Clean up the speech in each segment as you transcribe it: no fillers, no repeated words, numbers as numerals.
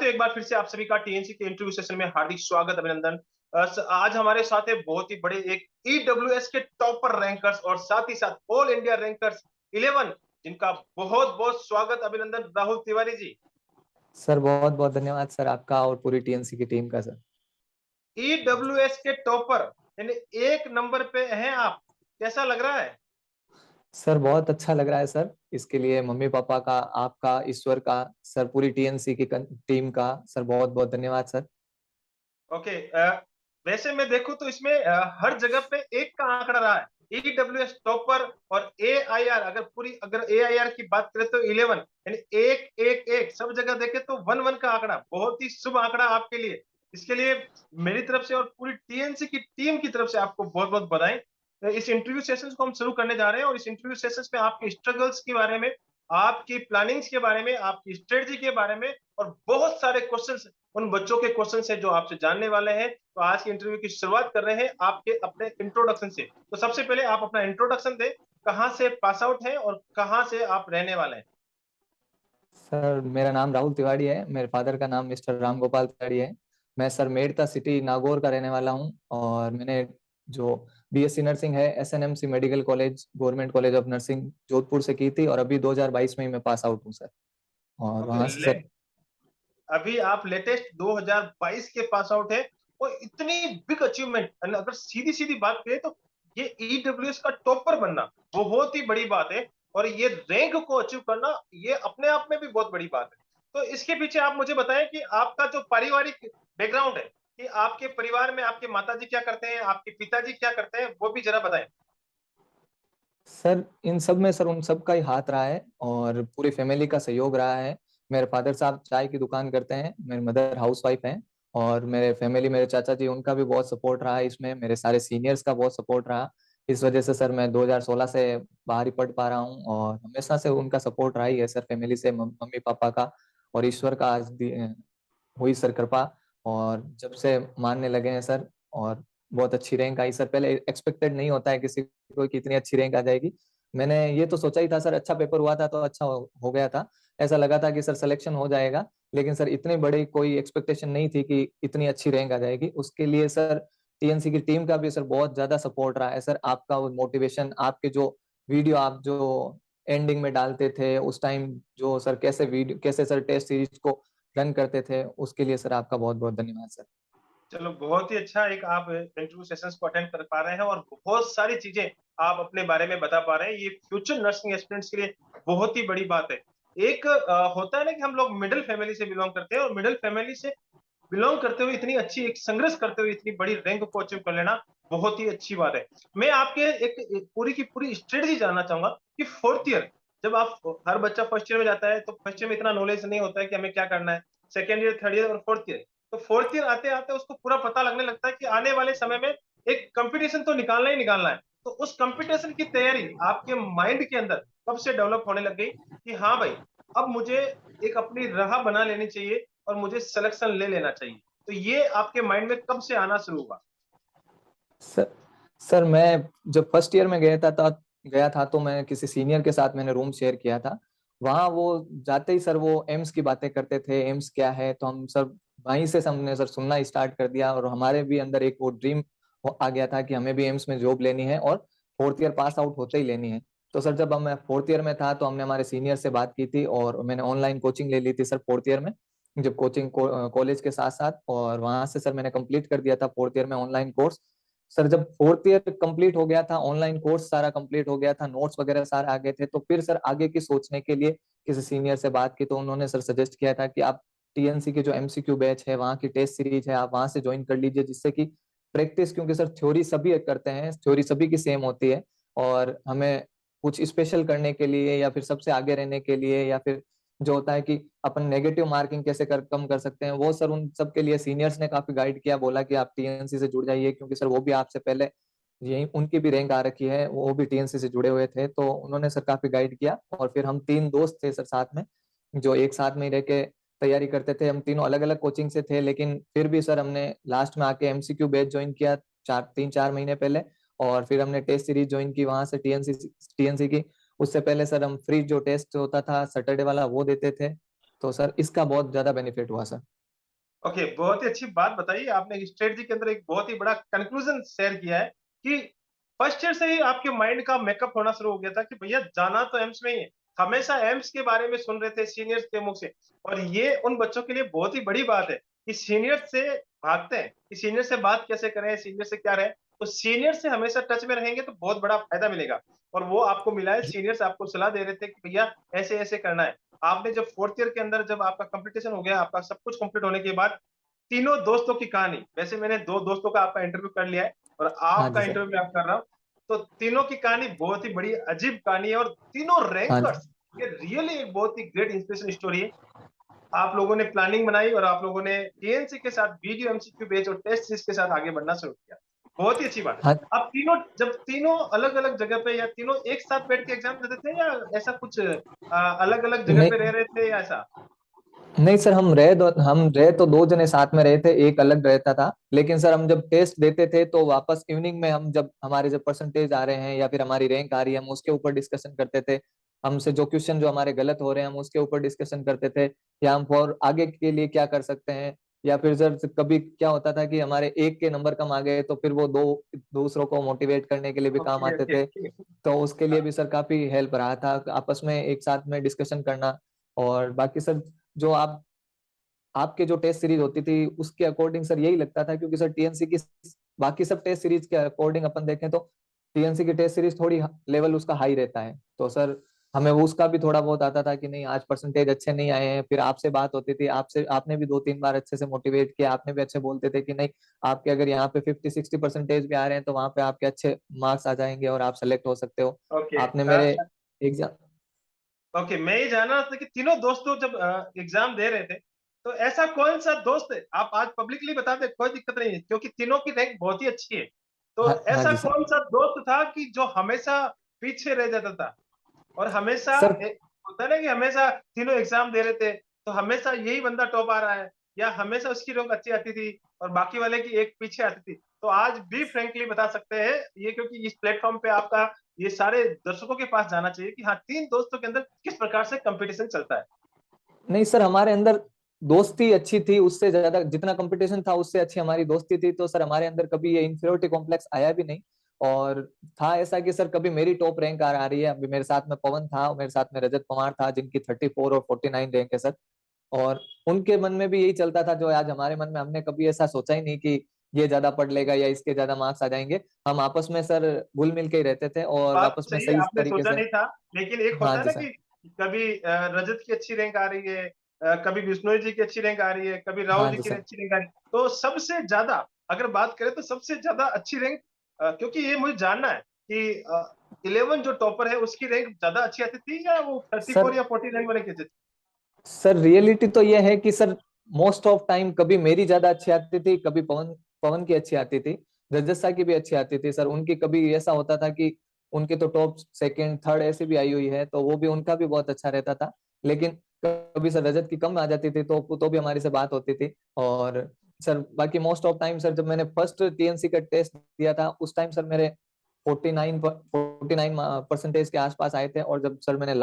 तो एक बार फिर से आप सभी का टीएनसी के इंटरव्यू सेशन में हार्दिक स्वागत, अभिनंदन। आज हमारे साथ है बहुत ही बड़े एक ईडब्ल्यूएस के टॉपर रैंकर्स और साथ ही साथ ऑल इंडिया रैंकर्स 11, जिनका बहुत बहुत स्वागत, अभिनंदन, राहुल तिवारी जी। सर बहुत बहुत धन्यवाद सर आपका और पूरी टीएनसी की टीम का सर। ईडब्ल्यूएस के टॉपर यानी एक नंबर पे हैं आप, कैसा लग रहा है? सर बहुत अच्छा लग रहा है सर। इसके लिए मम्मी पापा का, आपका, ईश्वर का, सर पूरी टीएनसी की टीम का सर बहुत बहुत धन्यवाद सर। ओके। वैसे मैं देखूं तो इसमें हर जगह पे एक का आंकड़ा रहा है, ईडब्ल्यूएस टॉपर। और एआईआर, अगर एआईआर की बात करें तो 11, यानी एक एक एक, सब जगह देखे तो 1 1 का आंकड़ा, बहुत ही शुभ आंकड़ा आपके लिए। इसके लिए मेरी तरफ से और पूरी टीएनसी की टीम की तरफ से आपको बहुत बहुत बधाई। इस इंटरव्यू सेशंस को हम शुरू करने जा रहे हैं और इस इंटरव्यू सेशंस में आपके स्ट्रगल्स के बारे में, आपकी प्लानिंग्स के बारे में, आपकी स्ट्रेटजी के बारे में और बहुत सारे क्वेश्चंस, उन बच्चों के क्वेश्चन है जो आपसे जानने वाले हैं। तो आज की इंटरव्यू की शुरुआत कर रहे हैं आपके अपने इंट्रोडक्शन से। तो सबसे पहले आप अपना इंट्रोडक्शन दें, कहां से पास आउट हैं और कहां से आप रहने वाले हैं? सर मेरा नाम राहुल तिवारी है, मेरे फादर का नाम मिस्टर राम गोपाल तिवारी है। मैं सर मेड़ता सिटी नागौर का रहने वाला हूँ और मैंने जो बीएससी नर्सिंग है SNMC medical college, government college of nursing Jodhpur से की थी और अभी 2022 में ही मैं पास आउट हूँ सर। और ओके। वहां से सर अभी आप लेटेस्ट 2022 के पास आउट है और इतनी बिग अचीवमेंट, अगर सीधी सीधी बात करें तो ये ईडब्ल्यूएस का टॉपर बनना वो बहुत ही बड़ी बात है। और ये रैंक को अचीव करना ये अपने आप में भी बहुत बड़ी बात है। तो इसके पीछे आप मुझे बताएं कि आपका जो पारिवारिक बैकग्राउंड है, कि आपके परिवार में आपके माताजी क्या करते हैं, आपके पिताजी क्या करते हैं, वो भी जरा बताएं। सर इन सब में सर उन सब का ही हाथ रहा है और पूरी फैमिली का सहयोग रहा है। मेरे फादर साहब चाय की दुकान करते हैं, मेरी मदर हाउस वाइफ हैं और मेरे फैमिली, मेरे चाचा जी, उनका भी बहुत सपोर्ट रहा है इसमें, मेरे सारे सीनियर्स का बहुत सपोर्ट रहा। इस वजह से सर मैं 2016 से बाहर ही पढ़ पा रहा हूँ और हमेशा से उनका सपोर्ट रहा ही है सर, फैमिली से, मम्मी पापा का और ईश्वर का आज हुई सर कृपा। और जब से मानने लगे हैं सर और बहुत अच्छी रैंक आई सर। पहले एक्सपेक्टेड नहीं होता है किसी को कि इतनी अच्छी रैंक आ जाएगी। मैंने ये तो सोचा ही था सर, अच्छा पेपर हुआ था तो अच्छा हो गया था। ऐसा लगा था कि सर सिलेक्शन हो जाएगा, लेकिन सर इतनी बड़ी कोई एक्सपेक्टेशन नहीं थी कि इतनी अच्छी रैंक आ जाएगी। उसके लिए सर टीएनसी की टीम का भी सर बहुत ज्यादा सपोर्ट रहा है सर। आपका वो मोटिवेशन, आपके जो वीडियो आप जो एंडिंग में डालते थे उस टाइम, जो सर कैसे वीडियो, कैसे सर टेस्ट सीरीज को रन करते थे, उसके लिए सर आपका बहुत बहुत धन्यवाद सर। चलो, बहुत ही अच्छा, एक आप इंटरव्यू सेशंस को अटेंड कर पा रहे हैं और बहुत सारी चीजें आप अपने बारे में बता पा रहे हैं, ये फ्यूचर नर्सिंग एस्पिरेंट्स के लिए बहुत ही बड़ी बात है। एक होता है ना कि हम लोग मिडिल फैमिली से बिलोंग करते हैं और मिडिल फैमिली से बिलोंग करते हुए इतनी अच्छी एक संघर्ष करते हुए इतनी बड़ी रैंक को अचीव कर लेना बहुत ही अच्छी बात है। मैं आपके एक पूरी की पूरी स्ट्रेटजी जानना चाहूंगा कि फोर्थ ईयर, जब आप, हर बच्चा फर्स्ट ईयर में जाता है तो फर्स्ट ईयर में इतना नॉलेज नहीं होता है कि हमें क्या करना है, सेकेंड ईयर, थर्ड ईयर और फोर्थ ईयर। तो फोर्थ ईयर आते आते उसको पूरा पता लगने लगता है कि आने वाले समय में एक कंपटीशन तो निकालना ही निकालना है। तो उस कंपटीशन की तैयारी आपके माइंड के अंदर कब से डेवलप होने लग गई कि हाँ भाई, अब मुझे एक अपनी राह बना लेनी चाहिए और मुझे सिलेक्शन ले लेना चाहिए? तो ये आपके माइंड में कब से आना शुरू हुआ? सर सर मैं जब फर्स्ट ईयर में गया था तो मैं किसी सीनियर के साथ मैंने रूम शेयर किया था। वहाँ वो जाते ही सर वो एम्स की बातें करते थे, एम्स क्या है, तो हम सब वहीं से हमने सर सुनना स्टार्ट कर दिया और हमारे भी अंदर एक वो ड्रीम आ गया था कि हमें भी एम्स में जॉब लेनी है और फोर्थ ईयर पास आउट होते ही लेनी है। तो सर जब मैं फोर्थ ईयर में था तो हमने हमारे सीनियर से बात की थी और मैंने ऑनलाइन कोचिंग ले ली थी सर फोर्थ ईयर में, जब कोचिंग कॉलेज के साथ साथ, और वहां से सर मैंने कंप्लीट कर दिया था फोर्थ ईयर में ऑनलाइन कोर्स। सर जब फोर्थ ईयर कंप्लीट हो गया था, ऑनलाइन कोर्स सारा कंप्लीट हो गया था, नोट्स वगैरह सारे आ गए थे, तो फिर सर आगे की सोचने के लिए किसी सीनियर से बात की तो उन्होंने सर सजेस्ट किया था कि आप टीएनसी के जो एमसीक्यू बैच है, वहाँ की टेस्ट सीरीज है, आप वहां से ज्वाइन कर लीजिए, जिससे कि प्रैक्टिस, क्योंकि सर थ्योरी सभी करते हैं, थ्योरी सभी की सेम होती है और हमें कुछ स्पेशल करने के लिए या फिर सबसे आगे रहने के लिए या फिर जो होता है कि अपन नेगेटिव मार्किंग कैसे कम कर सकते हैं, वो सर उन सब के लिए सीनियर्स ने काफी गाइड किया, बोला कि आप टीएनसी से जुड़ जाइए, क्योंकि सर वो भी आपसे पहले, यही उनकी भी रैंक आ रखी है, वो भी टीएनसी से जुड़े हुए थे, तो उन्होंने सर काफी गाइड किया। और फिर हम 3 दोस्त थे सर साथ में, जो एक साथ में ही रह के तैयारी करते थे। हम तीनों अलग अलग कोचिंग से थे, लेकिन फिर भी सर हमने लास्ट में आके एमसीक्यू बैच ज्वाइन किया 3-4 महीने पहले। और फिर हमने टेस्ट सीरीज ज्वाइन की वहां से, टीएनसी की। उससे पहले सर हम फ्री जो टेस्ट होता था सैटरडे वाला वो देते थे। तो सर इसका बहुत ज्यादा बेनिफिट हुआ सर। ओके, बहुत ही अच्छी बात बताई आपने। स्ट्रेटजी के अंदर एक बहुत ही बड़ा कंक्लूजन शेयर किया है कि फर्स्ट ईयर से ही आपके माइंड का मेकअप होना शुरू हो गया था कि भैया जाना तो एम्स में ही है। हमेशा एम्स के बारे में सुन रहे थे सीनियर्स के मुंह से, और ये उन बच्चों के लिए बहुत ही बड़ी बात है कि सीनियर से भागते हैं कि सीनियर से बात कैसे करें, सीनियर से क्या रहे। तो सीनियर से हमेशा टच में रहेंगे तो बहुत बड़ा फायदा मिलेगा, और वो आपको मिला है। सीनियर्स आपको सलाह दे रहे थे कि भैया ऐसे ऐसे करना है। आपने जब फोर्थ ईयर के अंदर जब आपका कंपटीशन हो गया, आपका सब कुछ कंप्लीट होने के बाद तीनों दोस्तों की कहानी, वैसे मैंने दो दोस्तों का आपका इंटरव्यू कर लिया है और हाँ आपका जी सर। इंटरव्यू मैं आप कर रहा हूँ। तो तीनों की कहानी बहुत ही बड़ी अजीब कहानी है, और तीनों हाँ जी। रैंकर्स, ये रियली एक बहुत ही ग्रेट इंस्पिरेशन स्टोरी है। आप लोगों ने प्लानिंग बनाई और आप लोगों ने टीएनसी के साथ वीडियो एमसीक्यू बेस्ड और टेस्ट सीरीज के साथ आगे बढ़ना शुरू किया। बहुत ही अच्छी बात है। हाँ आप तीनों जब तीनों अलग अलग जगह पे या तीनों एक साथ बैठ के एग्जाम देते थे, या ऐसा कुछ अलग अलग जगह पे नहीं रह रहे थे या ऐसा? नहीं सर, हम रहे तो दो जने साथ में रहे थे, एक अलग रहता था। लेकिन सर हम जब टेस्ट देते थे तो वापस इवनिंग में हम जब हमारे जब परसेंटेज आ रहे हैं या फिर हमारी रैंक आ रही है, हम उसके ऊपर डिस्कशन करते थे। हमसे जो क्वेश्चन जो हमारे गलत हो रहे हैं हम उसके ऊपर डिस्कशन करते थे, या हम और आगे के लिए क्या कर सकते हैं। या फिर सर कभी क्या होता था कि हमारे एक के नंबर कम आ गए तो फिर वो दो दूसरों को मोटिवेट करने के लिए भी काम ओके आते ओके थे। ओके। तो उसके लिए भी सर काफी हेल्प रहा था, आपस में एक साथ में डिस्कशन करना। और बाकी सर जो आपके जो टेस्ट सीरीज होती थी उसके अकॉर्डिंग सर यही लगता था, क्योंकि सर टीएनसी की बाकी सब टेस्ट सीरीज के अकॉर्डिंग अपन देखें तो टीएनसी की टेस्ट सीरीज थोड़ी लेवल उसका हाई रहता है। तो सर हमें वो उसका भी थोड़ा बहुत आता था कि नहीं आज परसेंटेज अच्छे नहीं आए हैं, फिर आपसे बात होती थी, आपसे आपने भी दो तीन बार अच्छे से मोटिवेट किया, आपने भी अच्छे बोलते थे कि नहीं आपके अगर यहाँ पे 50-60% भी आ रहे हैं तो वहां पे आपके अच्छे मार्क्स आ जाएंगे और आप सेलेक्ट हो सकते हो। ओके आपने मेरे एग्जाम। ओके, मैं ये जानना था कि तीनों दोस्तों जब एग्जाम दे रहे थे, तो ऐसा कौन सा दोस्त है, आप आज पब्लिकली बता दे, कोई दिक्कत नहीं है क्योंकि तीनों की रैंक बहुत ही अच्छी है। तो हाँ हाँ ऐसा जी सर। कौन सा दोस्त था कि जो हमेशा पीछे रह जाता था, और हमेशा सर होता है ना कि हमेशा तीनों एग्जाम दे रहे थे तो हमेशा यही बंदा टॉप आ रहा है, या हमेशा उसकी रैंक अच्छी आती थी और बाकी वाले की एक पीछे आती थी। तो आज भी फ्रेंकली बता सकते हैं ये, क्योंकि इस प्लेटफॉर्म पे आपका ये सारे दर्शकों के पास जाना चाहिए कि हाँ, तीन दोस्तों के अंदर किस प्रकार से कंपटीशन चलता है। नहीं सर, हमारे अंदर दोस्ती अच्छी थी, उससे ज्यादा जितना कंपटीशन था उससे अच्छी हमारी दोस्ती थी। तो सर हमारे अंदर कभी ये इंफीरियोरिटी कॉम्प्लेक्स आया भी नहीं। और था ऐसा कि सर कभी मेरी टॉप रैंक आ रही है, अभी मेरे साथ में पवन था और मेरे साथ में रजत कुमार था जिनकी 34 और 49 रैंक है सर। और उनके मन में भी यही चलता था जो आज हमारे मन में, हमने कभी ऐसा सोचा ही नहीं कि ये ज्यादा पढ़ लेगा या इसके ज्यादा मार्क्स आ जाएंगे। हम आपस में सर घुल मिल के ही रहते थे और बात आपस में सही है, सही आपने तरीके सोचा से। नहीं था। लेकिन एक हाँ होता है जी ना सर। कि कभी रजत की अच्छी रैंक आ रही है, कभी बिश्नोई जी की अच्छी रैंक आ रही है, कभी राहुल हाँ जी जी की सर। अच्छी रैंक आ रही है। तो सबसे ज्यादा अगर बात करें तो सबसे ज्यादा अच्छी रैंक, क्योंकि ये मुझे जानना है कि 11 जो टॉपर है उसकी रैंक ज्यादा अच्छी आती थी, या वो 34 सर या 49 वाले की? सर रियलिटी तो ये है कि सर मोस्ट ऑफ टाइम कभी मेरी ज्यादा अच्छी आती थी, कभी पवन पवन की अच्छी आती थी, रजत सा की भी अच्छी आती थी सर। उनकी कभी ऐसा होता था कि उनकी तो टॉप सेकंड थर्ड ऐसे भी आई हुई है तो वो भी उनका भी बहुत अच्छा रहता था। लेकिन कभी सर रजत की कम आ जाती थी तो भी हमारी से बात होती थी। और सर बाकी मोस्ट ऑफ टाइम सर जब मैंने फर्स्ट टीएनसी का टेस्ट दिया था उस टाइम सर मेरे 49 परसेंटेज के आसपास आए थे। और जब सर मैंने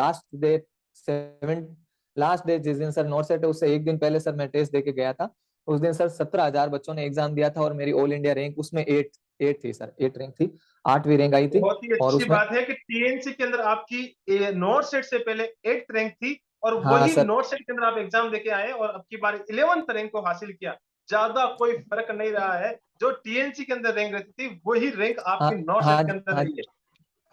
लास्ट डे जिस दिन सर नोट सेट है उससे एक दिन पहले सर मैं टेस्ट देके गया था। उस दिन सर 17,000 बच्चों ने एग्जाम दिया था और मेरी ऑल इंडिया रैंक उसमें एट एट थी सर, 8 रैंक थी, 8वीं रैंक आई थी। बहुत ही और अच्छी उसमें बात है कि टीएनसी के अंदर आपकी नोट सेट से पहले 8th रैंक थी, और हाँ वही सर। नोट सेट के अंदर आप एग्जाम देके आए और अब की बार 11th रैंक को हासिल किया। ज्यादा कोई फर्क नहीं रहा है, जो टीएनसी के अंदर रैंक रहती थी वही रैंक हाँ आपकी नोट सेट हाँ के अंदर हाँ रही है।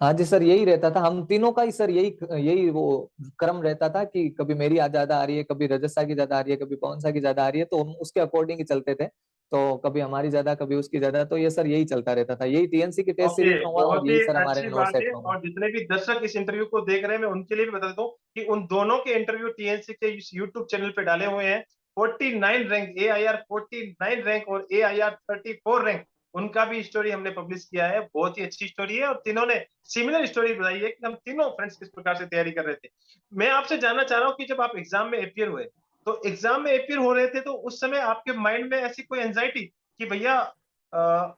हाँ जी सर, यही रहता था हम तीनों का ही सर, यही यही वो क्रम रहता था कि कभी मेरी ज्यादा आ रही है, कभी रजत सा की ज्यादा आ रही है, कभी पवन सा की ज्यादा आ रही है, तो हम उसके अकॉर्डिंग ही चलते थे। तो कभी हमारी ज्यादा कभी उसकी ज्यादा, तो ये सर यही चलता रहता था, यही टीएनसी की टेस्ट ओके, सीरीज में हुआ और बहुत ही यही सर हमारे अच्छी नोट बात सेट है। में हुआ। और जितने भी दर्शक इस इंटरव्यू को देख रहे हैं मैं उनके लिए भी बता देता हूँ कि उन दोनों के इंटरव्यू टीएनसी के इस यूट्यूब चैनल पे डाले हुए हैं। 49 rank A I R 49 rank और ए आई आर 34 रैंक, उनका भी स्टोरी हमने पब्लिश किया है। बहुत ही अच्छी स्टोरी है, और तीनों ने सिमिलर स्टोरी बताई है कि हम तीनों फ्रेंड्स किस प्रकार से तैयारी कर रहे थे। मैं आपसे जानना चाह रहा हूँ कि जब आप एग्जाम में अपियर हुए, तो एग्जाम में अपियर हो रहे थे तो उस समय आपके माइंड में ऐसी कोई एंजाइटी कि भैया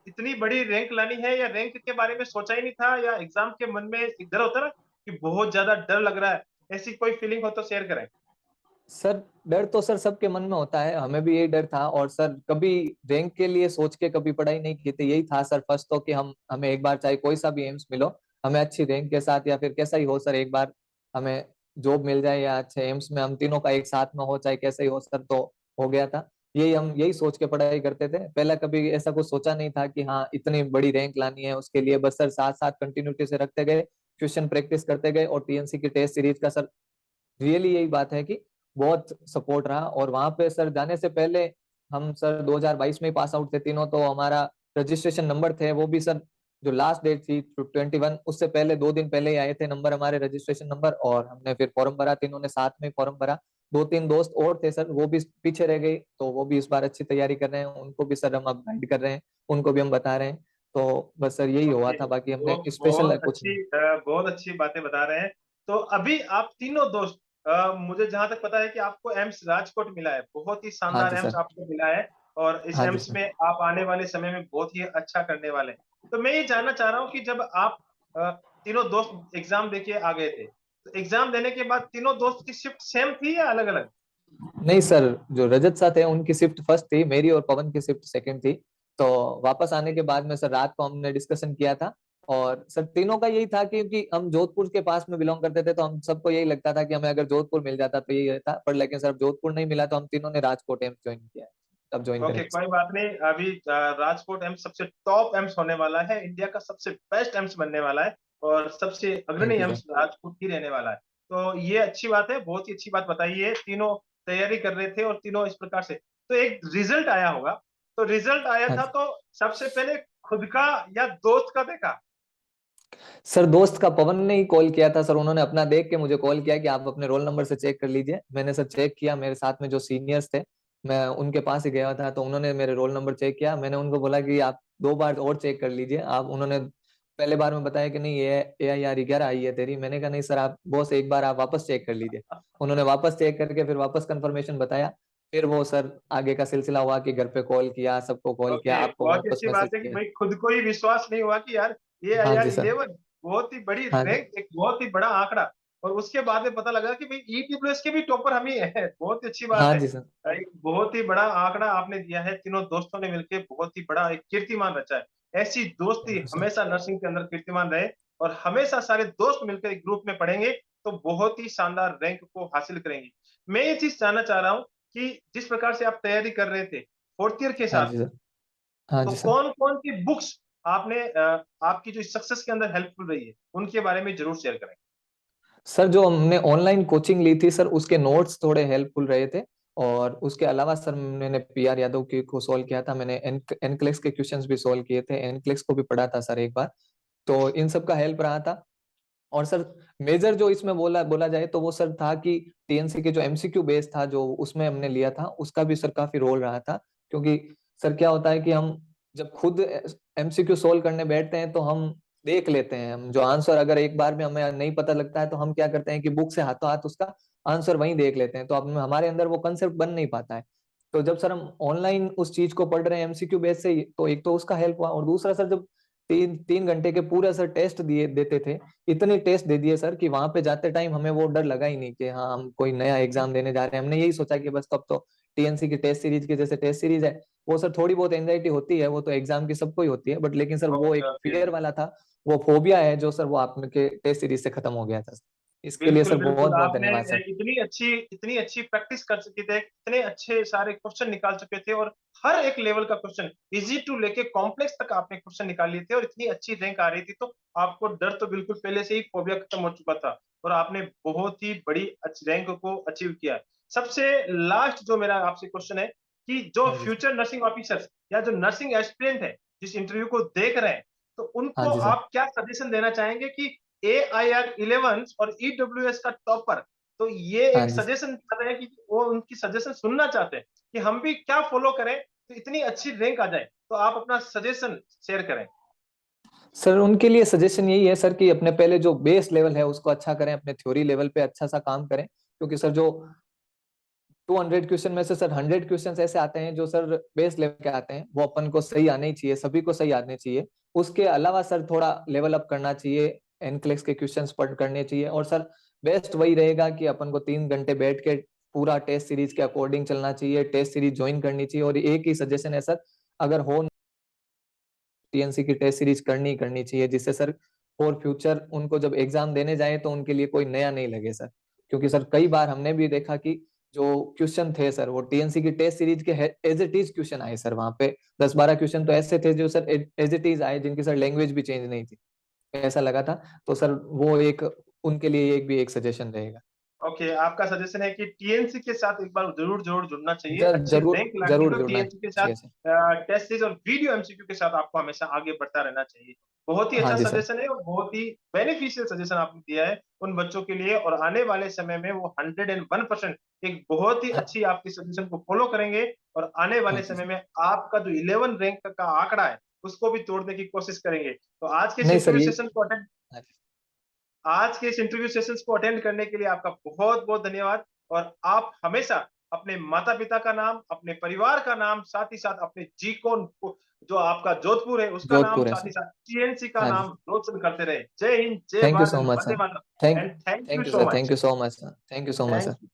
इतनी बड़ी रैंक लानी है, या रैंक के बारे में सोचा ही नहीं था, या एग्जाम के मन में एक डर होता है ना कि बहुत ज्यादा डर लग रहा है, ऐसी कोई फीलिंग हो तो शेयर करें। सर डर तो सर सबके मन में होता है, हमें भी यही डर था। और सर कभी रैंक के लिए सोच के कभी पढ़ाई नहीं की थी, यही था सर फर्स्ट तो कि हम हमें एक बार चाहे कोई सा भी एम्स मिलो, हमें अच्छी रैंक के साथ या फिर कैसा ही हो सर, एक बार हमें जॉब मिल जाए या अच्छे एम्स में हम तीनों का एक साथ में हो, चाहे कैसा ही हो सर, तो हो गया था। यही हम यही सोच के पढ़ाई करते थे, पहला कभी ऐसा कुछ सोचा नहीं था कि हाँ इतनी बड़ी रैंक लानी है उसके लिए। बस सर साथ साथ कंटिन्यूटी से रखते गए, क्वेश्चन प्रैक्टिस करते गए, और टीएनसी की टेस्ट सीरीज का सर रियली यही बात है कि बहुत सपोर्ट रहा। और वहां पे सर जाने से पहले हम सर 2022 में ही पास आउट थे तीनों, तो हमारा रजिस्ट्रेशन नंबर थे वो भी सर जो लास्ट डेट थी 21, उससे पहले 2 दिन पहले ही आए थे नंबर हमारे, रजिस्ट्रेशन नंबर। और हमने फिर फॉर्म भरा, तीनों ने साथ में फॉर्म भरा। 2-3 दोस्त और थे सर, वो भी पीछे रह गए, तो वो भी इस बार अच्छी तैयारी कर रहे हैं, उनको भी सर हम अब गाइड कर रहे हैं, उनको भी हम बता रहे हैं। तो बस सर यही हुआ ओके, था, बाकी हमने वो स्पेशल कुछ नहीं। बहुत अच्छी बातें बता रहे हैं। तो अभी आप तीनों दोस्त, मुझे जहां तक पता है कि आपको एम्स राजकोट मिला है, बहुत ही हाँ शानदार जी एम्स सर। आपको मिला है, और इस हाँ जी एम्स सर। में आप आने वाले समय में बहुत ही अच्छा करने वाले हैं। तो मैं ये जानना चाह रहा हूँ कि जब आप तीनों दोस्त एग्जाम देके आ गए थे, तो एग्जाम देने के बाद तीनों दोस्त की शिफ्ट सेम थी या अलग अलग? नहीं सर, जो रजत साथ है उनकी शिफ्ट फर्स्ट थी, मेरी और पवन की शिफ्ट सेकंड थी। तो वापस आने के बाद में सर रात को हमने डिस्कशन किया था, और सर तीनों का यही था कि क्योंकि हम जोधपुर के पास में बिलोंग करते थे, तो हम सबको यही लगता था कि हमें अगर जोधपुर मिल जाता तो यही रहता, पर लेकिन सर जोधपुर नहीं मिला, तो हम तीनों ने राजकोट एम्स ज्वाइन किया है, तब ज्वाइन ओके, करेंगे कोई सर। बात नहीं। अभी राजकोट एम्स सबसे टॉप एम्स होने वाला है, इंडिया का सबसे बेस्ट एम्स बनने वाला है, और सबसे अग्रणी thank you sir. AIIMS Rajkot ही रहने वाला है। तो ये अच्छी बात है, बहुत ही अच्छी बात बताई है। तीनों तैयारी कर रहे थे और तीनों इस प्रकार से, तो एक रिजल्ट आया होगा। तो रिजल्ट आया हाँ था, जी तो सबसे पहले खुद का या दोस्त का देखा? सर, दोस्त का पवन ने ही कॉल किया था सर, उन्होंने अपना देख के मुझे कॉल किया कि आप अपने रोल नंबर से चेक कर लीजिए। मैंने सर चेक किया, मेरे साथ में जो सीनियर्स थे मैं उनके पास ही गया था, तो उन्होंने मेरे रोल नंबर चेक किया। मैंने उनको बोला कि आप 2 बार और चेक कर लीजिए आप। उन्होंने पहले बार में बताया कि नहीं ये AIR 11 आई है तेरी। मैंने कहा नहीं सर, आप बॉस एक बार आप वापस चेक कर लीजिए। उन्होंने वापस चेक करके फिर वापस कंफर्मेशन बताया। फिर वो सर आगे का सिलसिला हुआ कि घर पे कॉल किया, सबको कॉल किया, ओके, आपको बहुत ही वापस अच्छी बात मैसेज है कि किया। भाई खुद को ही विश्वास नहीं हुआ कि यार ये हाँ यार जी सर। 11 बहुत ही बड़ी हाँ जी। रैंक, एक बहुत ही बड़ा आंकड़ा। और उसके बाद में पता लगा कि भाई ईडब्ल्यूएस के भी टॉपर हम ही है, बहुत ही अच्छी बात हाँ है। जी सर। एक बहुत ही बड़ा आंकड़ा आपने दिया है, तीनों दोस्तों ने मिलकर बहुत ही बड़ा एक कीर्तिमान रचा है। ऐसी दोस्ती थैंक यू सर। हमेशा नर्सिंग के अंदर कीर्तिमान रहे, और हमेशा सारे दोस्त मिलकर एक ग्रुप में पढ़ेंगे तो बहुत ही शानदार रैंक को हासिल करेंगे। मैं ये चीज जानना चाह रहा हूँ कि जिस प्रकार से आप तैयारी कर रहे थे फोर्थ ईयर के हाँ साथ जी में, सर। हाँ तो जी सर। कौन कौन सी बुक्स आपने आपकी जो सक्सेस के अंदर हेल्पफुल रही है, उनके बारे में जरूर शेयर करें। सर जो हमने ऑनलाइन कोचिंग ली थी सर, उसके नोट्स थोड़े हेल्पफुल रहे थे। और उसके अलावा सर मैंने PR यादव की को सॉल्व किया था, मैंने एनक्लेक्स के क्वेश्चंस भी सॉल्व किए थे, एनक्लेक्स को भी पढ़ा था सर एक बार। तो इन सब का हेल्प रहा था। और सर मेजर जो इसमें बोला बोला जाए तो वो सर था कि TNC के जो MCQ बेस था जो उसमें हमने लिया था, उसका भी सर काफी रोल रहा था। क्योंकि सर क्या होता है कि हम जब खुद MCQ सोल्व करने बैठते हैं तो हम देख लेते हैं, हम जो आंसर अगर एक बार में हमें नहीं पता लगता है तो हम क्या करते हैं कि बुक से हाथों हाथ उसका आंसर वहीं देख लेते हैं, तो अब हमारे अंदर वो कंसेप्ट बन नहीं पाता है। तो जब सर हम ऑनलाइन उस चीज को पढ़ रहे हैं MCQ बेस से तो एक तो उसका हेल्प हुआ, और दूसरा सर जब 3 3 घंटे के पूरा सर टेस्ट दिए देते थे, इतने टेस्ट दे दिए सर कि वहां पे जाते टाइम हमें वो डर लगा ही नहीं कि हाँ हम कोई नया एग्जाम देने जा रहे हैं। हमने यही सोचा कि बस तब तो TNC की टेस्ट सीरीज की जैसे टेस्ट सीरीज है, वो सर थोड़ी बहुत एंजाइटी होती है, वो तो एग्जाम की सबको ही होती है, बट लेकिन सर वो ओके एक ओके, फियर वाला था, वो फोबिया है जो सर वो आपके टेस्ट सीरीज से खत्म हो गया था। इसके लिए बिल्कुल सर बहुत बिल्कुल। बहुत आपने धन्यवाद सर। इतनी अच्छी प्रैक्टिस कर चुके थे, इतने अच्छे सारे क्वेश्चन निकाल चुके थे, और हर एक लेवल का क्वेश्चन इजी टू लेके कॉम्प्लेक्स तक आपने क्वेश्चन निकाल लिए थे, और इतनी अच्छी रैंक आ रही थी, तो आपको डर तो बिल्कुल पहले से ही फोबिया खत्म हो चुका था, और आपने बहुत ही बड़ी अच्छी रैंक को अचीव किया। सबसे लास्ट जो मेरा आपसे क्वेश्चन है कि जो हाँ जी सर। फ्यूचर नर्सिंग ऑफिसर्स या जो नर्सिंग एस्पिरेंट है, जिस इंटरव्यू को देख रहे हैं, तो हाँ उनको जी सर। आप क्या सजेशन देना चाहेंगे कि AIR 11 और EWS का टॉपर, तो ये हाँ एक जी सर। सजेशन कर रहे हैं कि वो उनकी सजेशन सुनना चाहते हैं कि हम भी क्या फॉलो करें तो इतनी अच्छी रैंक आ जाए, तो आप अपना सजेशन शेयर करें। सर उनके लिए सजेशन यही है सर कि अपने पहले जो बेस लेवल है उसको अच्छा करें, अपने थ्योरी लेवल पे अच्छा सा काम करें। क्योंकि सर जो 200 क्वेश्चन में से सर 100 क्वेश्चन ऐसे आते हैं जो सर बेस लेवल के आते हैं, वो अपन को सही आने ही चाहिए, सभी को सही आने चाहिए। उसके अलावा सर थोड़ा लेवल अप करना चाहिए, एनक्लेक्स के क्वेश्चंस पढ़ करने चाहिए। और सर बेस्ट वही रहेगा कि अपन को 3 घंटे बैठ के पूरा टेस्ट सीरीज के अकॉर्डिंग चलना चाहिए, टेस्ट सीरीज ज्वाइन करनी चाहिए। और एक ही सजेशन है सर, अगर हो टीएनसी की टेस्ट सीरीज करनी चाहिए, जिससे सर फॉर फ्यूचर उनको जब एग्जाम देने जाए तो उनके लिए कोई नया नहीं लगे सर। क्योंकि सर कई बार हमने भी देखा कि जो क्वेश्चन थे सर वो टीएनसी की टेस्ट सीरीज के एज इट इज क्वेश्चन आए सर, वहां पे 10-12 क्वेश्चन तो ऐसे थे जो सर एज इट इज आए, जिनकी सर लैंग्वेज भी चेंज नहीं थी, ऐसा लगा था। तो सर वो एक उनके लिए एक भी एक सजेशन रहेगा। ओके, आपका सजेशन है कि टीएनसी के साथ एक बार जरूर जरूर जुड़ना चाहिए, अच्छी जरूर रैंक लानी है जरूर तो जुड़ना टीएनसी के साथ चाहिए सर। टेस्ट सीरीज और वीडियो एमसीक्यू के साथ आपको हमेशा आगे बढ़ता रहना चाहिए। बहुत ही हाँ अच्छा जी सर। सजेशन है और बहुत ही बेनिफिशियल सजेशन आपने दिया है उन बच्चों के लिए, और आने वाले समय में वो 101% एक बहुत ही हाँ अच्छी आपकी सजेशन को फॉलो करेंगे, और आने हाँ वाले जी समय सर। में आपका जो 11 रैंक का आंकड़ा है उसको भी तोड़ने की कोशिश करेंगे। तो आज के इस नहीं सर इंटरव्यू ये, सेशन को अटेंड हाँ जी। आज के इस इंटरव्यू सेशंस को अटेंड करने के लिए आपका बहुत बहुत धन्यवाद। और आप हमेशा अपने माता पिता का नाम, अपने परिवार का नाम, साथ ही साथ अपने जीकोन जो आपका जोधपुर है उसका नाम, जोधपुर है साथ ही सर। साथ टीएनसी का हाँ जी। नाम रोशन करते रहे। जय हिंद, जय thank you Bharat so and much Vande sir. Mataram. Thank and thank you thank you so sir, thank much. You so much sir, thank you so much thank sir.